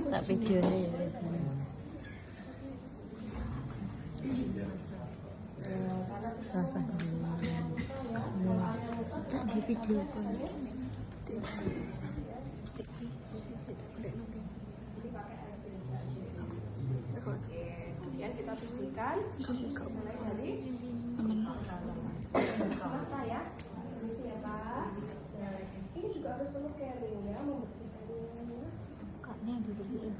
Tak videonya ya. Rasa tak di video kan. Kemudian kita bersihkan mulai dari mata ya. Permisi ya Pak. Ini juga harus penuh caring ya, membersihkannya. Bukanya dibersihin.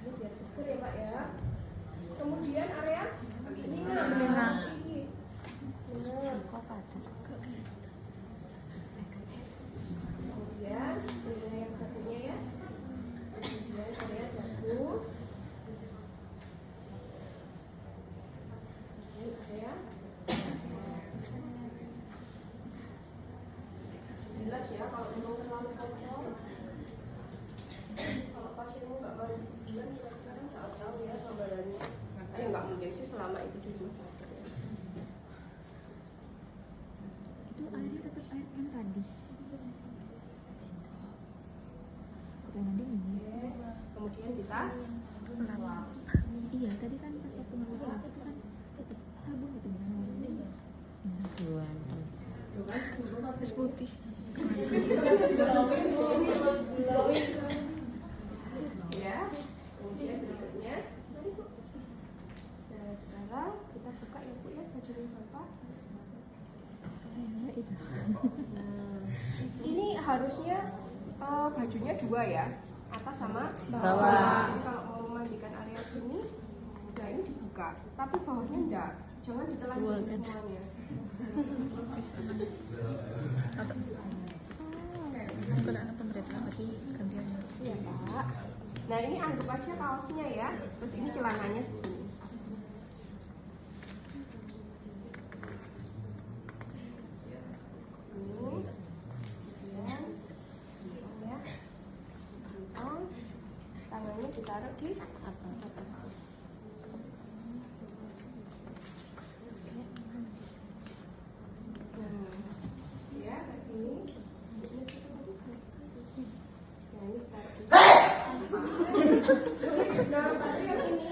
Ini biar seger ya Pak ya. Kemudian area ini Kok panas? kemudian telinga yang satunya ya. Kemudian area dagu. Ini area jelas ya kalau memang terlalu kotor. Kalau pasienmu nggak mandi sebulan, kira-kira nggak tahu ya gambarannya. Saya nggak mungkin sih selama itu di rumah sakit ya. Itu airnya tetap air yang tadi. Kita mandi ini. Kemudian kita Iya, tadi kan pas waktu ngeluarin itu kan tetap sabun gitu kan. Terus putih. ya. Kemudian berikutnya. Nah, sekarang kita buka ya Bu ya bajunya Bapak. Nah, ini harusnya bajunya dua ya, atas sama bawah. Jadi kalau mau memandikan area sini, nah ini dibuka, tapi bawahnya enggak. Jangan ditelanjangin semuanya. Kalau anak pemerintah lagi gantiannya. Iya Pak. Nah ini anggap aja kaosnya ya, terus ini celananya segini. Tangannya ditaruh di atas. Ya, kayak gini. Nah, ini taruh di nah, tadi yang ini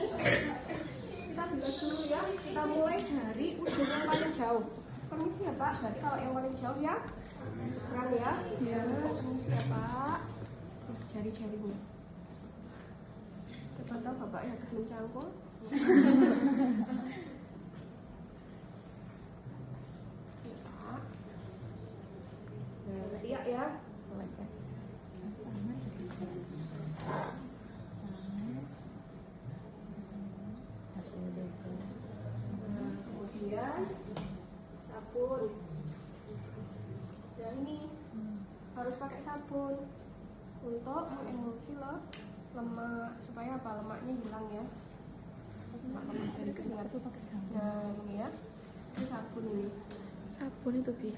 kita bilas dulu ya. Kita mulai dari ujung yang paling jauh. Permisi ya Pak, berarti kalau yang paling jauh ya sekarang ya. Permisi ya Pak. Jari-jarinya. Siapa tahu Bapak yang habis mencangkul. Nah, riak ya. Kemudian sabun. Dan ini harus pakai sabun untuk mengemulsi lemak, supaya apa, lemaknya hilang ya. Lemak dari keringat itu pakai sabun. Nah ini ya, ini sabun ini. Sabun itu Bi.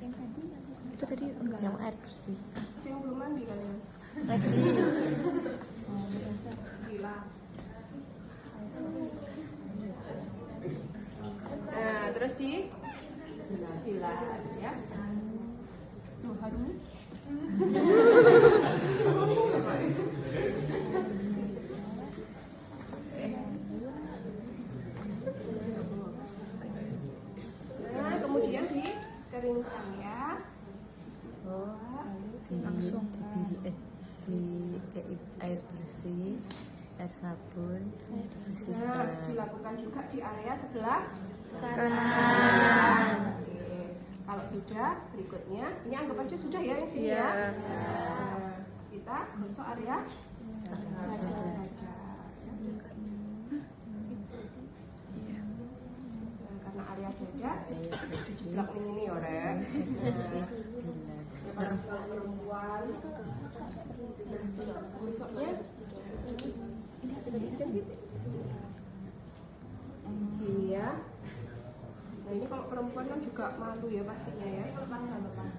Yang tadi itu tadi enggak. Yang air bersih. Tapi yang belum mandi kalian. Gila. Nah terus bilas ya. Tuh harum. Nah kemudian dikeringkan ya. Langsung di air bersih, air sabun, Nah, dilakukan juga di area sebelah kanan. Oke. Kalau sudah, berikutnya ini anggap aja sudah ya yang sini ya. Nah, kita besok area dada. Nah, karena area dada dijeblak ini ya Rek. Kalau perempuan besoknya gini ya. Nah ini kalau perempuan kan juga malu ya pastinya ya. Lepas.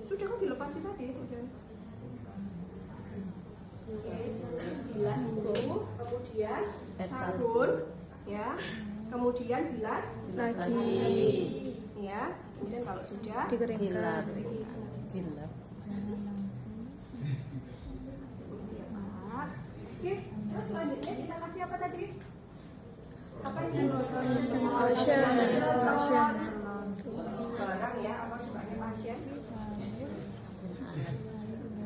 Sudah kan dilepasin tadi udah. Oke, bilas dulu, kemudian sabun ya. Kemudian bilas Lagi. ya. Kemudian kalau sudah Dikeringkan. Dilap. siap Pak. Oke, terus selanjutnya kita kasih apa tadi? Apa ini? Lotion. Sekarang ya, apa sukanya pasien?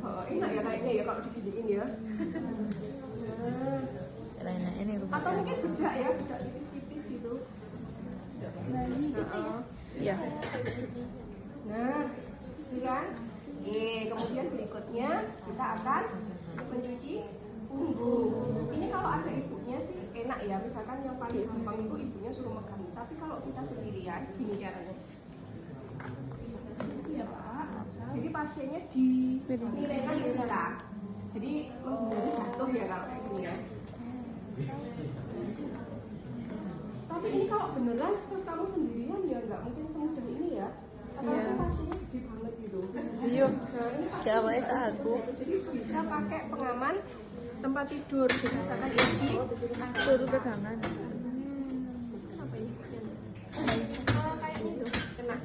Oh, enak ya kayaknya ya kalau diginiin ya. Enak ini Atau mungkin bedak ya, bedak tipis-tipis gitu. Iya. Nah, kan? Kemudian berikutnya kita akan mencuci punggung. Ini kalau ada ibunya sih enak ya. Misalkan yang paling gampang itu ibunya suruh megang. Tapi kalau kita sendirian, gini caranya. Iya Pak. Jadi pasiennya dimiringkan ke kita. Jadi menghindari jatuh ya kalau kayak gini ya. Tapi ini kalau beneran terus kamu sendirian ya nggak mungkin semudah ini ya. Apalagi pasiennya gede banget gitu. Iya. Nah, ini Siapa aku? jadi bisa pakai pengaman tempat tidur. Misalkan ini Suruh pegangan. apa ini? Kayak ini tuh kena.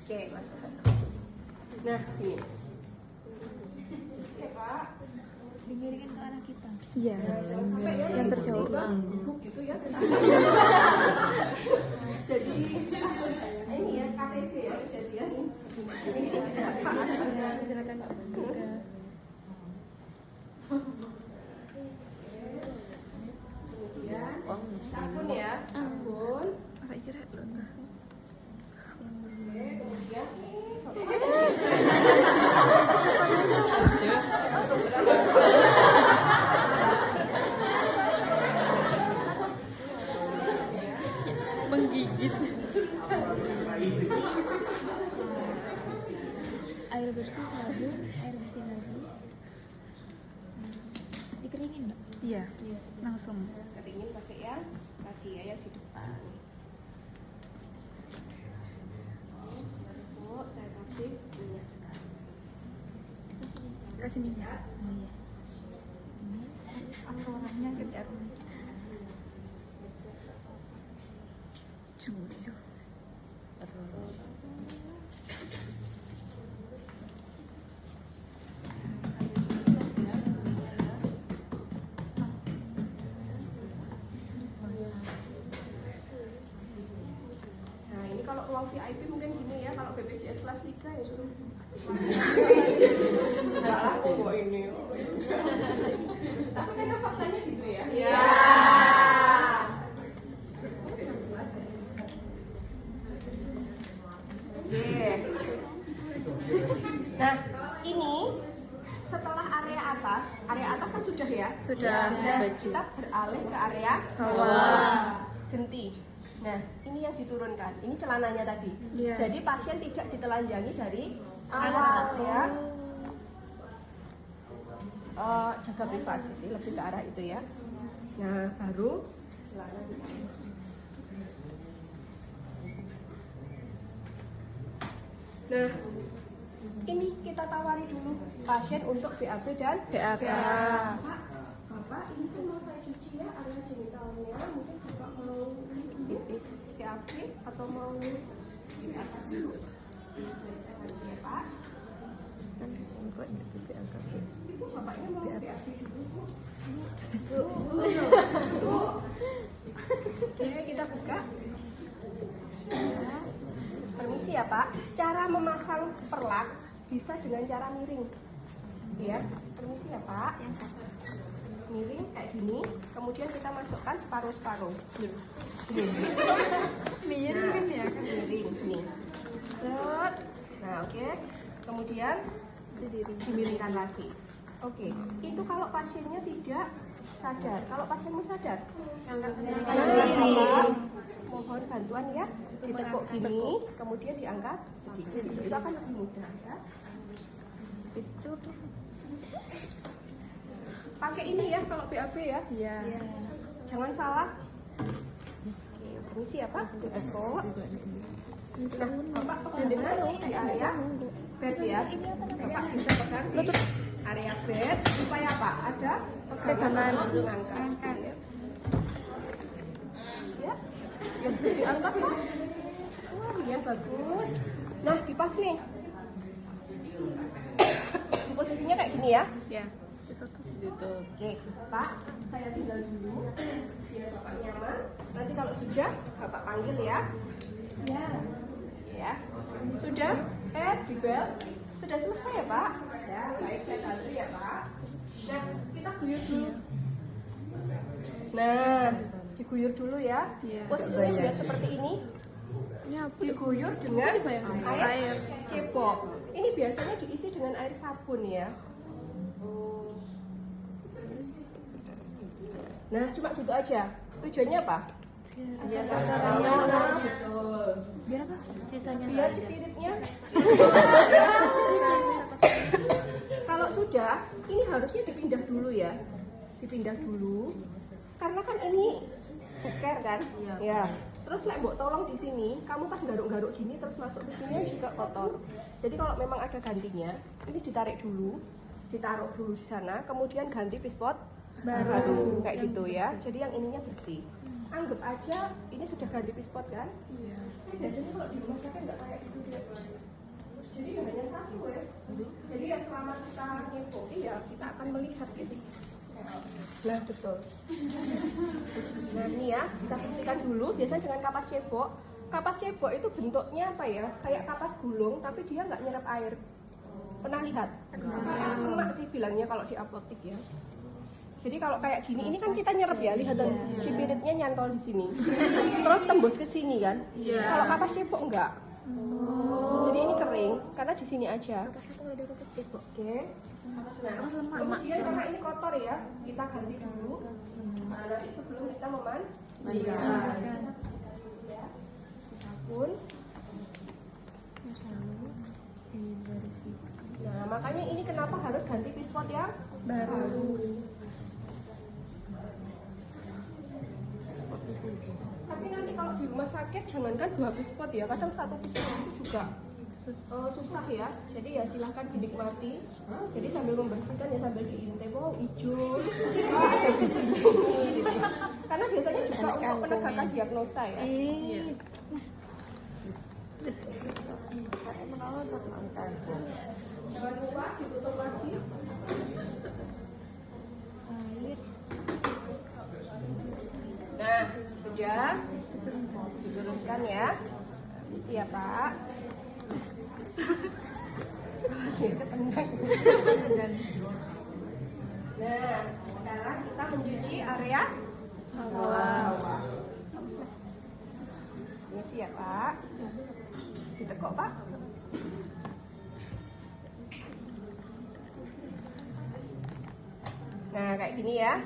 Oke, masukkan. Nah, ini. Siap, Pak. Dimiringin ke arah kita. Iya. Jangan sampai ya Yang terjauh. bubuk gitu ya. Jadi ini ya KTP ya kejadian ini kecelakaan. Kemudian sabun ya, sabun. Apa kira lontar? Oke, kemudian Menggigit. Air bersih sabun, air bersih lagi. Dikeringin mbak. Iya. Langsung. keringin pakai yang tadi ya yang di depan. Bu, saya kasih minyak sekarang. Kasih minyak. Oh iya. Apa orangnya kerja? Curi. Nah ini kalau uang VIP mungkin gini ya, kalau BPJS kelas 3 ya suruh. Enggak lah kok ini. Tapi kan faktanya gitu ya. Iya. Nah ini setelah area atas kan sudah ya. Sudah. Nah, kita beralih ke area Bawah. genti. Nah, ini yang diturunkan. Ini celananya tadi. Iya. Jadi pasien tidak ditelanjangi dari awal ya. Jaga privasi sih, lebih ke arah itu ya. Nah, baru celana ditaruh. Nah, ini kita tawari dulu pasien untuk BAB dan BAB. Pak, Bapak ini kan mau saya cuci ya area genitalnya, mungkin Bapak mau pipis BAB atau mau CS? Saya bantu ya Pak. Ibu Bapaknya mau BAB dulu. Bu. Oke, kita buka. Permisi ya Pak, cara memasang perlak bisa dengan cara miring. Ya, permisi ya Pak. Miring kayak gini, kemudian kita masukkan separuh-separuh. Miring ya. Miring nih. Set. Nah, oke. Kemudian dimiringkan lagi. Oke. Itu kalau pasiennya tidak sadar. Kalau pasienmu sadar, mohon bantuan ya, ditekuk gini, kemudian diangkat sedikit. Itu akan lebih mudah ya. Habis itu pakai ini ya kalau BAB ya. Iya. Jangan salah. Oke, permisi ya Pak. Ditekuk. Nah, Bapak pegang dulu di area bed ya. Bapak bisa pegang di area bed supaya apa? Ada pegangan untuk mengangkat. Ya, yang diangkat Pak. Wah, iya bagus. Nah, dipas nih. Posisinya kayak gini ya. Ya. Oke, Pak, saya tinggal dulu biar Bapak nyaman. Nanti kalau sudah, Bapak panggil ya. Ya. Ya. Sudah? Di bel. Sudah selesai ya, Pak? Ya, baik, saya bantu ya, Pak. Nah, kita guyur dulu. Nah, diguyur dulu ya. Posisinya biar seperti ini. Diguyur dengan air cebok. Ini biasanya diisi dengan air sabun ya. Nah, cuma gitu aja. Tujuannya apa? Biar Biar apa? Sisanya biar cepiritnya. Kalau sudah, ini harusnya dipindah dulu ya. Dipindah dulu. Karena kan ini buker kan? Ya. Terus mbok tolong di sini, kamu pas garuk-garuk gini terus masuk ke sini juga kotor. Jadi kalau memang ada gantinya, ini ditarik dulu, ditaruh dulu di sana, kemudian ganti pispot baru kayak gitu ya. Jadi yang ininya bersih. Anggap aja ini sudah ganti pispot kan? Iya. Biasanya kalau di rumah sakit nggak kayak gitu deh. Jadi hanya satu ya. Jadi ya selama kita nyepoki ya kita akan melihat gitu. Nah betul. Nah ini ya kita bersihkan dulu. Biasanya dengan kapas cebok. Kapas cebok itu bentuknya apa ya? Kayak kapas gulung tapi dia nggak nyerap air. Pernah lihat? Kapas lemak sih bilangnya kalau di apotek ya. Jadi kalau kayak gini, ini kan kita nyerap ya, lihat dong, cipiritnya nyantol di sini, terus tembus ke sini kan. Kalau kapas cebok enggak. Jadi ini kering, karena di sini aja. Oke. Nah, kemudian karena ini kotor ya, kita ganti dulu. Nah, nanti sebelum kita memandikan, sabun. Nah, makanya ini kenapa harus ganti pispot yang baru. Tapi nanti kalau di rumah sakit jangankan 2 pispot ya, kadang 1 pispot itu juga susah ya. Jadi ya silahkan dinikmati. Jadi sambil membersihkan ya sambil diintip, oh hijau, ada bijinya gitu. Karena biasanya juga untuk penegakan diagnosa ya. Jangan lupa ditutup lagi. Nah, sudah diturunkan ya. Isi ya Pak. Masih ketendang. Nah, sekarang kita mencuci area bawah. Isi ya Pak. Ditekuk Pak. Nah, kayak gini ya.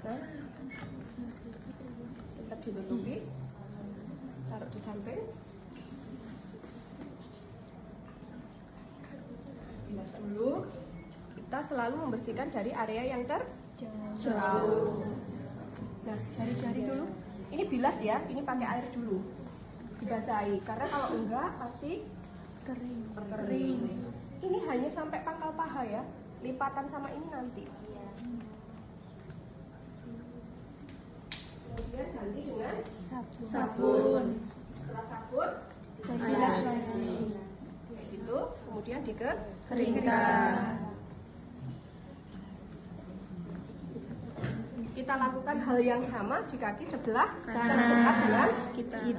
Nah, tetap ditutupi, taruh di samping, bilas dulu. Kita selalu membersihkan dari area yang terjauh. Nah, jari-jari dulu. Ini bilas ya, ini pakai air dulu, dibasahi. Karena kalau enggak pasti kering. Ini hanya sampai pangkal paha ya, lipatan sama ini nanti. Kemudian ganti dengan sabun. Setelah sabun, bilas lagi. Kayak gitu. Kemudian dikeringkan. Kita lakukan hal yang sama di kaki sebelah kanan dekat dengan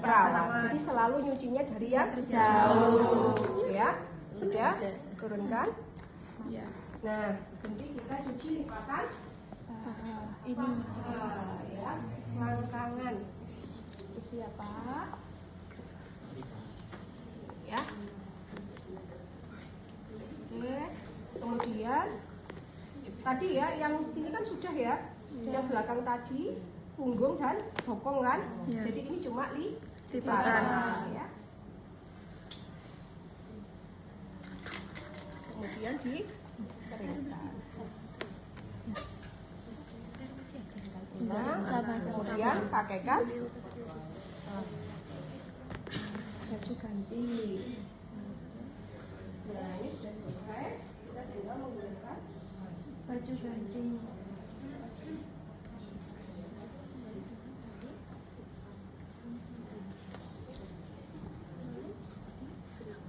perawat. Jadi selalu nyucinya dari yang jauh. Ya, sudah turunkan. Nah, nanti kita cuci lipatan ini. Ya, selangkangan. Isi ya Pak. Ya. Oke. Kemudian tadi ya, yang sini kan sudah ya. Yang belakang tadi punggung dan bokong kan. Jadi ini cuma lipatan. Ya. Kemudian dikeringkan. Nah, kemudian pakaikan baju ganti. ganti. Nah, ini sudah selesai. Kita tinggal menggunakan baju.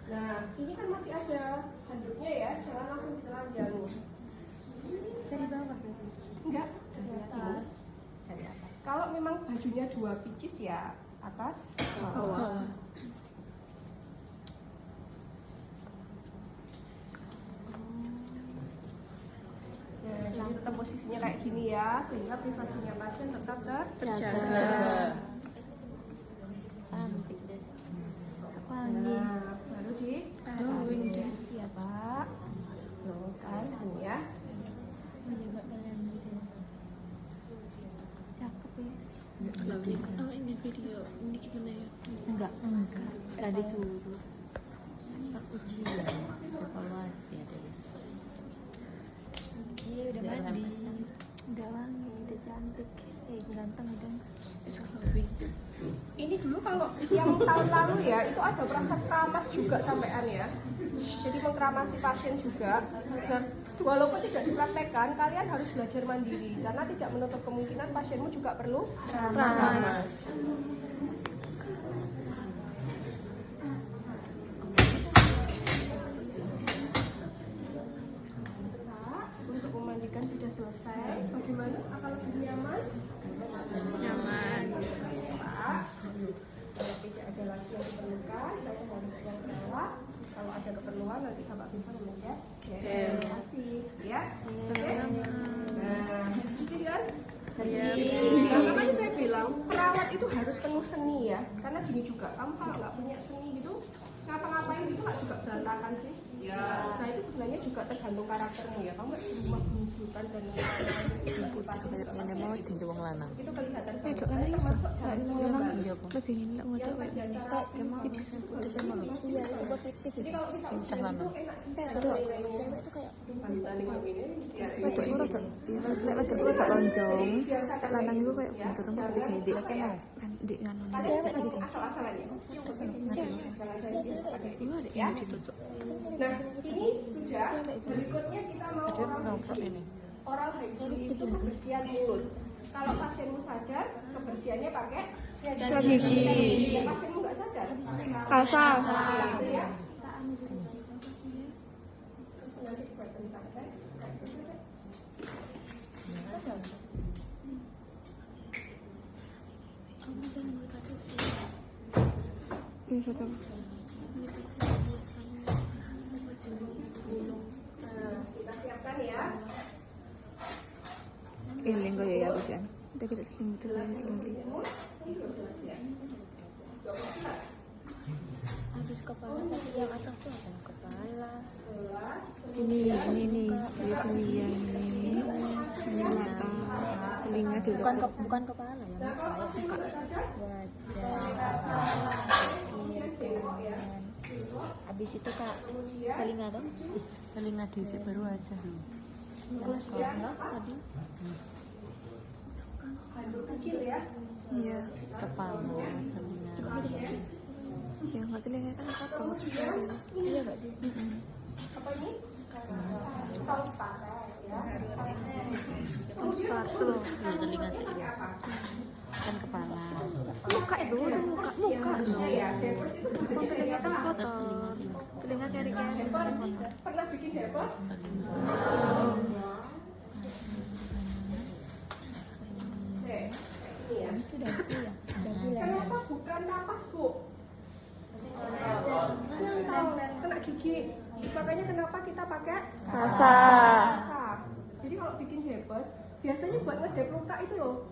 Nah, ini kan masih ada handuknya ya, jangan langsung ditelanjang. Dari bawah. Enggak, dari atas. Kalau memang bajunya 2 pieces ya, atas, bawah. Nah, jadi tetap posisinya kayak gini ya, sehingga privasinya pasien tetap terjaga. Cantik deh. Nah, baru di siap Pak. Luruskan ini ya. Menjaga kalian gitu. Cakep ya. Oh ini video ini gimana ya? Enggak disuruh. Ujian, evaluasi ada. Iya udah Udah mandi. lama. Udah wangi, udah cantik. Ganteng udah. Ini dulu kalau yang tahun lalu ya, itu ada perasa keramas juga sampean ya. Jadi mengkeramasi pasien juga. Nah, walaupun tidak dipraktekkan, kalian harus belajar mandiri karena tidak menutup kemungkinan pasienmu juga perlu keramas. Untuk memandikan sudah selesai. Bagaimana? Apakah lebih nyaman? Nyaman. Pak, kalau tidak ada lagi yang diperlukan, saya mau yang bawah. Kalau ada keperluan nanti Bapak bisa memencet. Terima kasih, ya. Oke. Nah, bersih kan? Nah, makanya saya bilang perawat itu harus penuh seni ya. Karena gini juga, kamu kalau nggak punya seni gitu, ngapa-ngapain itu nggak juga berantakan sih. Ya. Nah itu sebenarnya juga tergantung karaktermu ya. Kamu nggak di rumah buntutan dan Ini mau tinggi wong lanang. itu kelihatan Itu banget. kan bisa. Termasuk dalam sebuah Iya, Bang. Lebih enak mau yang coba pada ini. syarat Tips udah sama lu. Iya, itu buat lipstick. jadi kalau kita ujian itu enak sih. Terus. Cewek itu kayak Banding yang ini mesti ada. Wedok itu rada, ya wedok itu rada lonjong. Lanang itu kayak bentur rambut kayak dik kan dik nganu. Kalian jangan asal-asalan ya. Iya dik yang ditutup. Nah ini sudah. Berikutnya kita mau oral hygiene. Oral hygiene itu kebersihan mulut. Kalau pasienmu sadar, kebersihannya pakai Sikat gigi. Kalau pasienmu nggak sadar, Kasar. gitu ya. kamu jangan berkata seperti Ini foto. Nah, kita siapkan ya. Eling kaya ya aku kan. Kita kita selimut dulu selimut. habis kepala tapi yang atas tuh apa? Kepala. Ini nih, ini ini mata, telinga dulu. Bukan kepala ya, muka ya. Wajah. Habis itu kak telinga dong. Telinga diisi baru aja. Enggak tadi. Handuk kecil ya. Iya. Kepala, telinga. Ya nggak telinga kan kotor. Iya nggak sih? Apa ini? Tong sepatu ya. Sepatu. Ya, telinga sih. Kan kepala. Muka itu udah muka. Ya, Depers itu Kalau telinga kan Terus kotor. telinga. Telinga kiri-kiri. Depers pernah bikin Depers? Oke, ini ya. Itu dagu ya. Dagu lah. Kenapa bukan napas, Bu? Kena gigi. Makanya kenapa kita pakai Kasar. asap. Jadi kalau bikin Depers, biasanya buat ngedep luka itu loh.